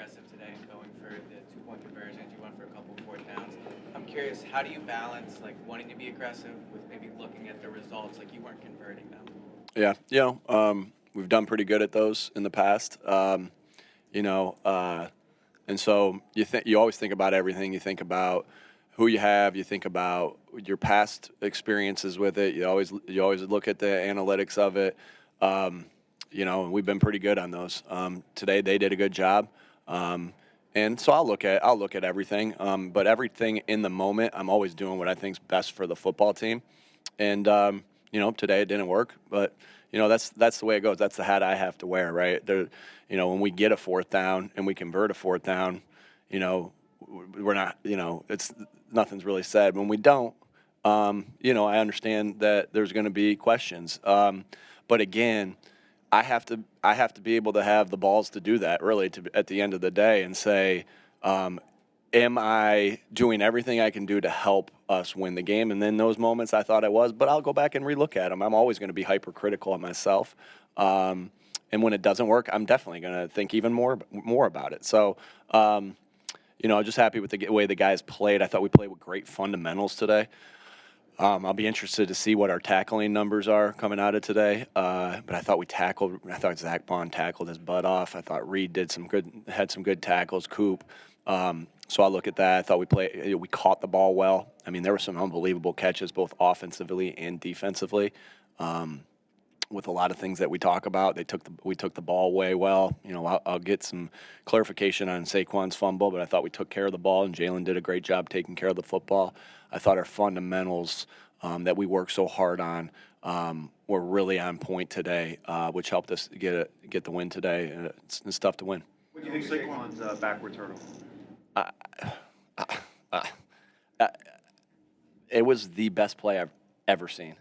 aggressive today and going for the 2-point conversions. You went for a couple of fourth downs. I'm curious, how do you balance like wanting to be aggressive with maybe looking at the results, like you weren't converting them? Yeah, we've done pretty good at those in the past. You know, and so you always think about everything. You think about who you have. You think about your past experiences with it. You always look at the analytics of it. And we've been pretty good on those. Today they did a good job. And so I'll look at everything. But everything in the moment, I'm always doing what I think's best for the football team. And today it didn't work, but that's the way it goes. That's the hat I have to wear, right? When we get a fourth down and we convert a fourth down, we're not, it's nothing's really said. When we don't, I understand that there's going to be questions. But again, I have to be able to have the balls to do that, really, at the end of the day, and say, am I doing everything I can do to help us win the game? And then those moments I thought I was, but I'll go back and relook at them. I'm always going to be hypercritical of myself. And when it doesn't work, I'm definitely going to think even more about it. So, just happy with the way the guys played. I thought we played with great fundamentals today. I'll be interested to see what our tackling numbers are coming out of today. But I thought I thought Zach Bond tackled his butt off. I thought Reed had some good tackles. Coop. So I'll look at that. I thought we caught the ball well. I mean, there were some unbelievable catches, both offensively and defensively. With a lot of things that we talk about, we took the ball away well. I'll get some clarification on Saquon's fumble, but I thought we took care of the ball, and Jalen did a great job taking care of the football. I thought our fundamentals that we worked so hard on were really on point today, which helped us get the win today. It's tough to win. What do you think of Saquon's backwards hurdle? It was the best play I've ever seen,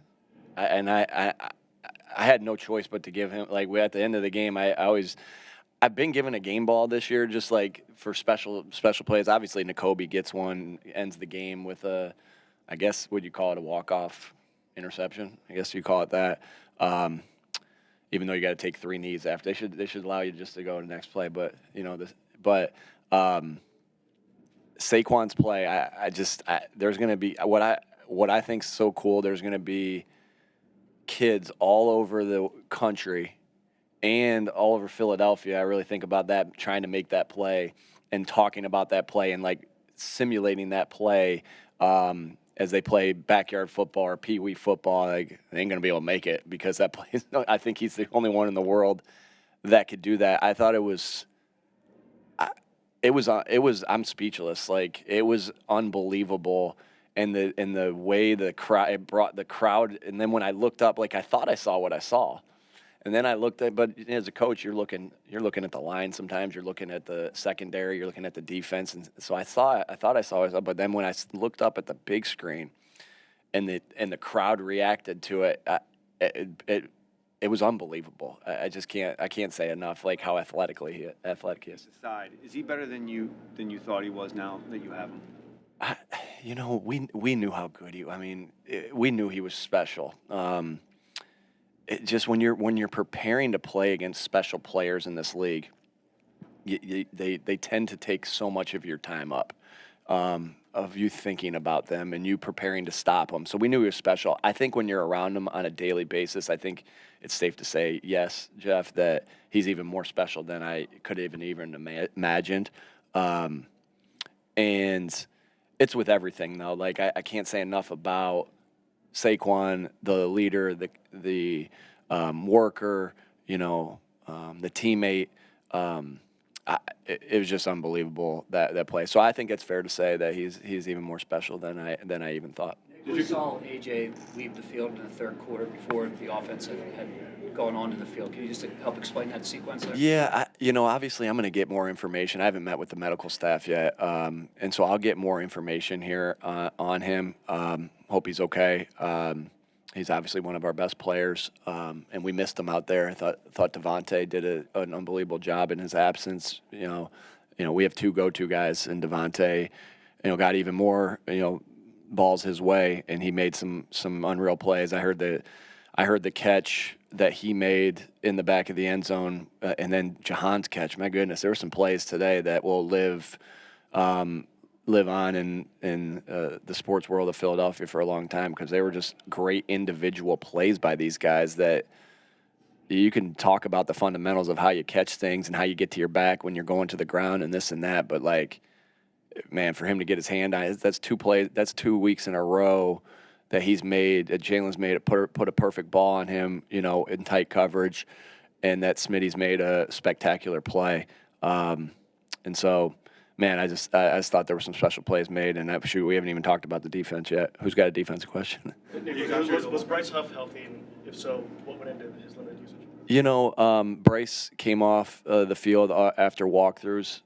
I had no choice but to give him. Like, at the end of the game, I've been given a game ball this year, just like for special plays. Obviously, Nakobe gets one, ends the game with I guess, would you call it a walk-off interception? I guess you call it that. Even though you got to take 3 knees after, they should allow you just to go to the next play. But Saquon's play, there's going to be what I think's so cool. There's going to be kids all over the country and all over Philadelphia. I really think about that, trying to make that play and talking about that play and like simulating that play as they play backyard football or pee-wee football. Like, they ain't gonna be able to make it because that play. I think he's the only one in the world that could do that. I thought it was. I'm speechless. Like, it was unbelievable. And the way the crowd, it brought the crowd, and then when I looked up, like, I thought I saw what I saw, and then I looked at. But as a coach, you're looking at the line. Sometimes you're looking at the secondary, you're looking at the defense, and so I thought I saw it. But then when I looked up at the big screen, and the crowd reacted to it, it was unbelievable. I can't say enough, like, how athletic he is. Aside, is he better than you thought he was now that you have him? We knew how good we knew he was special. Just when you're preparing to play against special players in this league, they tend to take so much of your time up, of you thinking about them and you preparing to stop them. So we knew he was special. I think when you're around him on a daily basis, I think it's safe to say, yes, Jeff, that he's even more special than I could have even imagined. And it's with everything, though. Like, I can't say enough about Saquon, the leader, the worker, the teammate. It was just unbelievable, that play. So I think it's fair to say that he's even more special than I even thought. We saw AJ leave the field in the third quarter before the offense had gone onto the field. Can you just help explain that sequence there? Yeah, obviously I'm going to get more information. I haven't met with the medical staff yet, and so I'll get more information here on him. Hope he's okay. He's obviously one of our best players, and we missed him out there. I thought Devontae did an unbelievable job in his absence. We have 2 go-to guys, and Devontae, got even more, balls his way, and he made some unreal plays. I heard the catch that he made in the back of the end zone, and then Jahan's catch. My goodness, there were some plays today that will live on in the sports world of Philadelphia for a long time, because they were just great individual plays by these guys that you can talk about the fundamentals of how you catch things and how you get to your back when you're going to the ground and this and that. But, like, man, for him to get his hand on it, that's 2 plays, that's 2 weeks in a row that he's made, that Jalen's made, put a perfect ball on him, in tight coverage, and that Smitty's made a spectacular play. And so, man, I just thought there were some special plays made, and we haven't even talked about the defense yet. Who's got a defensive question? Was Bryce Huff healthy, and if so, what went into his limited usage? Bryce came off the field after walkthroughs.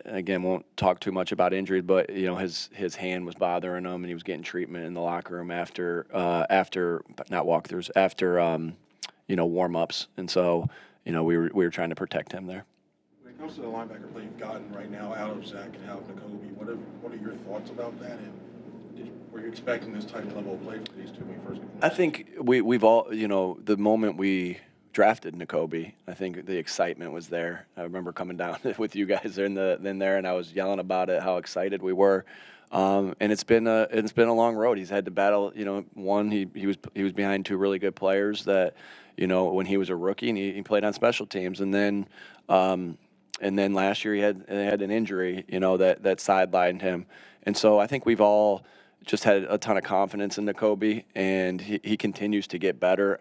Again, won't talk too much about injuries, but his hand was bothering him, and he was getting treatment in the locker room after not walkthroughs, after warm ups, and so we were trying to protect him there. When it comes to the linebacker play you've gotten right now out of Zach and out of Nakobe, what are your thoughts about that? And were you expecting this type of level of play for these two when you first came in? I think we've all, the moment we drafted Nakobe, I think the excitement was there. I remember coming down with you guys in there, and I was yelling about it, how excited we were. And it's been a long road. He's had to battle. One, he was behind 2 really good players that, when he was a rookie, and he played on special teams, and then last year he had an injury, that sidelined him. And so I think we've all just had a ton of confidence in Nakobe, and he continues to get better.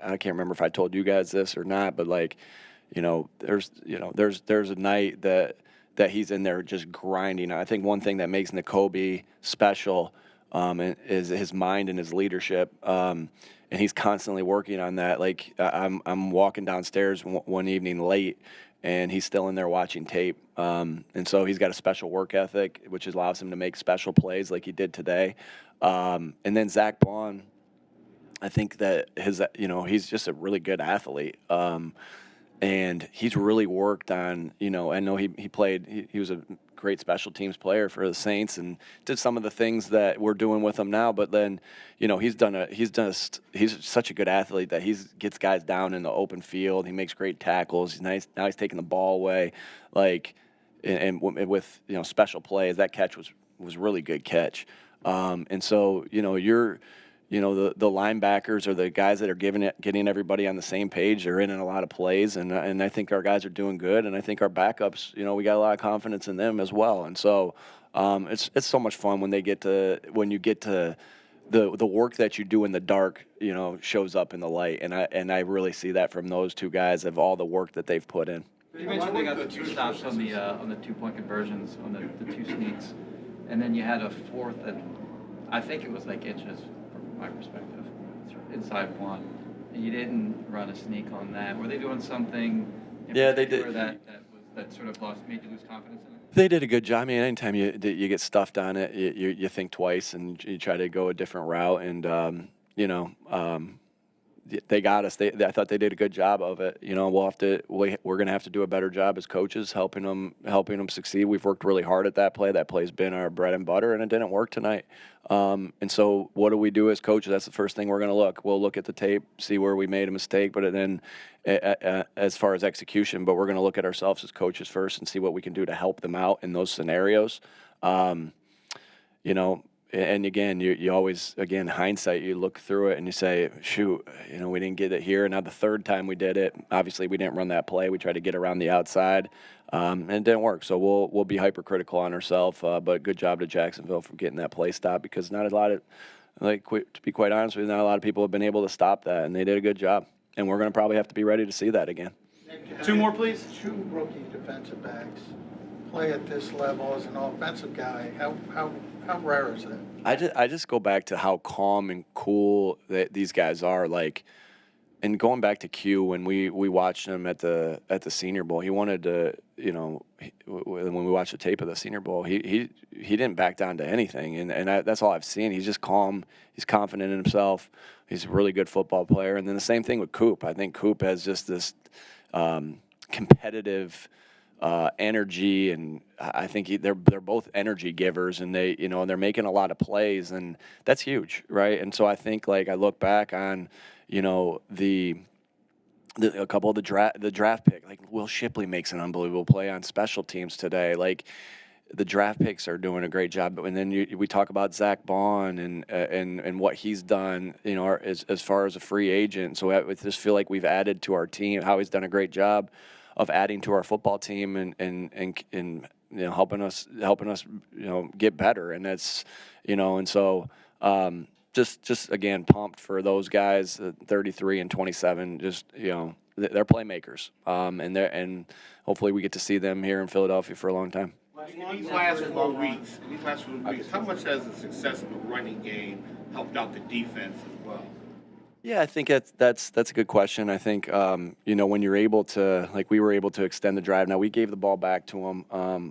I can't remember if I told you guys this or not, but there's a night that he's in there just grinding. I think one thing that makes Nakobe special is his mind and his leadership, and he's constantly working on that. Like, I'm walking downstairs one evening late, and he's still in there watching tape, and so he's got a special work ethic, which allows him to make special plays like he did today. And then Zach Bond, I think that he's just a really good athlete. And he's really worked on, I know he played, he was a great special teams player for the Saints and did some of the things that we're doing with him now. But then, he's such a good athlete that he gets guys down in the open field. He makes great tackles. He's nice. Now he's taking the ball away, and with special plays. That catch was really good catch. And so, the linebackers are the guys that are getting everybody on the same page. They're in a lot of plays, and I think our guys are doing good. And I think our backups, we got a lot of confidence in them as well. And so it's so much fun when you get to the work that you do in the dark, shows up in the light. And I really see that from those 2 guys of all the work that they've put in. You mentioned they got the 2 stops on the 2-point conversions on the 2 sneaks, and then you had a 4th that I think it was like inches. My perspective, inside 1, and you didn't run a sneak on that. Were they doing something? Yeah, they did. That sort of made you lose confidence in it. They did a good job. I mean, anytime you get stuffed on it, you think twice and you try to go a different route. And they got us. I thought they did a good job of it. We're gonna have to do a better job as coaches, helping them succeed. We've worked really hard at that play. That play's been our bread and butter, and it didn't work tonight. And so, what do we do as coaches? That's the first thing we're gonna look. We'll look at the tape, see where we made a mistake, but then, as far as execution, but we're gonna look at ourselves as coaches first and see what we can do to help them out in those scenarios. And again, you always, hindsight, you look through it and you say, shoot, we didn't get it here. Now the 3rd time we did it, obviously we didn't run that play. We tried to get around the outside, and it didn't work. So we'll be hypercritical on ourselves. But good job to Jacksonville for getting that play stopped, because not a lot of, to be quite honest with you, not a lot of people have been able to stop that, and they did a good job. And we're going to probably have to be ready to see that again. 2 more, please. 2 rookie defensive backs play at this level as an offensive guy. How rare is that? I just go back to how calm and cool that these guys are. And going back to Q, when we watched him at the Senior Bowl, he wanted to, when we watched the tape of the Senior Bowl, he didn't back down to anything, and that's all I've seen. He's just calm. He's confident in himself. He's a really good football player. And then the same thing with Coop. I think Coop has just this competitive energy, and I think they're both energy givers, and they're making a lot of plays, and that's huge, right? And so I think, I look back on, a couple of the draft pick, like Will Shipley makes an unbelievable play on special teams today. Like the draft picks are doing a great job. And then we talk about Zach Bond and what he's done, as far as a free agent. So I just feel like we've added to our team. Howie's done a great job of adding to our football team and helping us get better. And that's and so. Just again pumped for those guys, 33 and 27. Just they're playmakers, and hopefully we get to see them here in Philadelphia for a long time. In these last 4 weeks, how much has the success of the running game helped out the defense as well? Yeah, I think that's a good question. I think when you're able to, like we were able to extend the drive. Now we gave the ball back to them,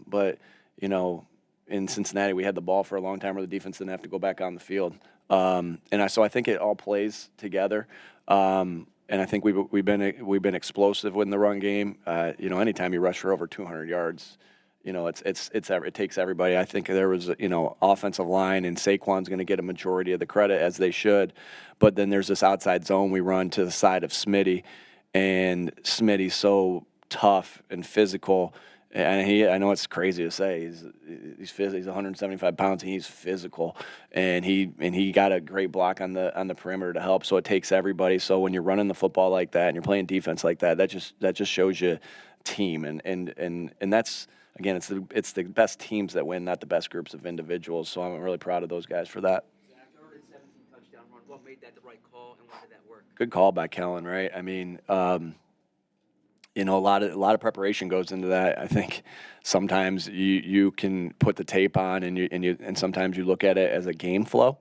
but in Cincinnati we had the ball for a long time where the defense didn't have to go back on the field. So I think it all plays together. And I think we've been explosive in the run game. Anytime you rush for over 200 yards, it takes everybody. I think there was offensive line, and Saquon's going to get a majority of the credit, as they should. But then there's this outside zone we run to the side of Smitty, and Smitty's so tough and physical. And I know it's crazy to say, he's 175 pounds and he's physical, and he got a great block on the perimeter to help. So it takes everybody. So when you're running the football like that and you're playing defense like that, that just shows you team, and that's again, it's the best teams that win, not the best groups of individuals. So I'm really proud of those guys for that. Zach, 3rd and 17 touchdown run. What made that the right call, and why did that work? Good call by Kellen, right? I mean. A lot of preparation goes into that. I think sometimes you can put the tape on and sometimes you look at it as a game flow,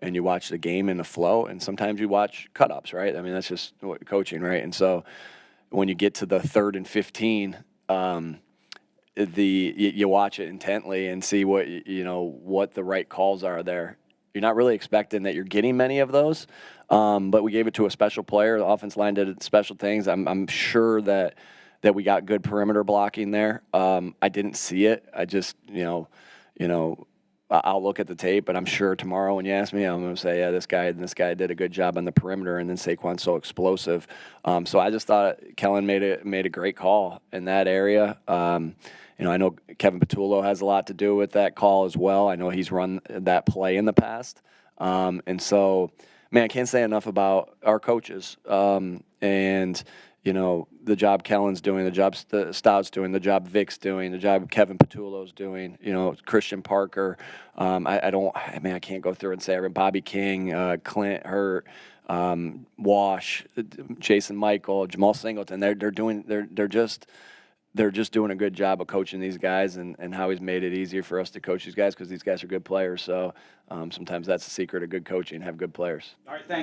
and you watch the game in the flow, and sometimes you watch cut-ups, right? I mean, that's just coaching, right? And so when you get to the 3rd and 15, you watch it intently and see what the right calls are there. You're not really expecting that you're getting many of those, but we gave it to a special player. The offense line did special things. I'm sure that we got good perimeter blocking there. I didn't see it. I just I'll look at the tape, but I'm sure tomorrow when you ask me, I'm going to say, yeah, this guy did a good job on the perimeter, and then Saquon's so explosive. So I just thought Kellen made a great call in that area. I know Kevin Patullo has a lot to do with that call as well. I know he's run that play in the past. And so, man, I can't say enough about our coaches. The job Kellen's doing, the job Stout's doing, the job Vic's doing, the job Kevin Patullo's doing, Christian Parker. I can't go through and say everyone. Bobby King, Clint Hurt, Wash, Jason Michael, Jamal Singleton. They're just doing a good job of coaching these guys, and how he's made it easier for us to coach these guys because these guys are good players. So sometimes that's the secret of good coaching, have good players. All right, thanks.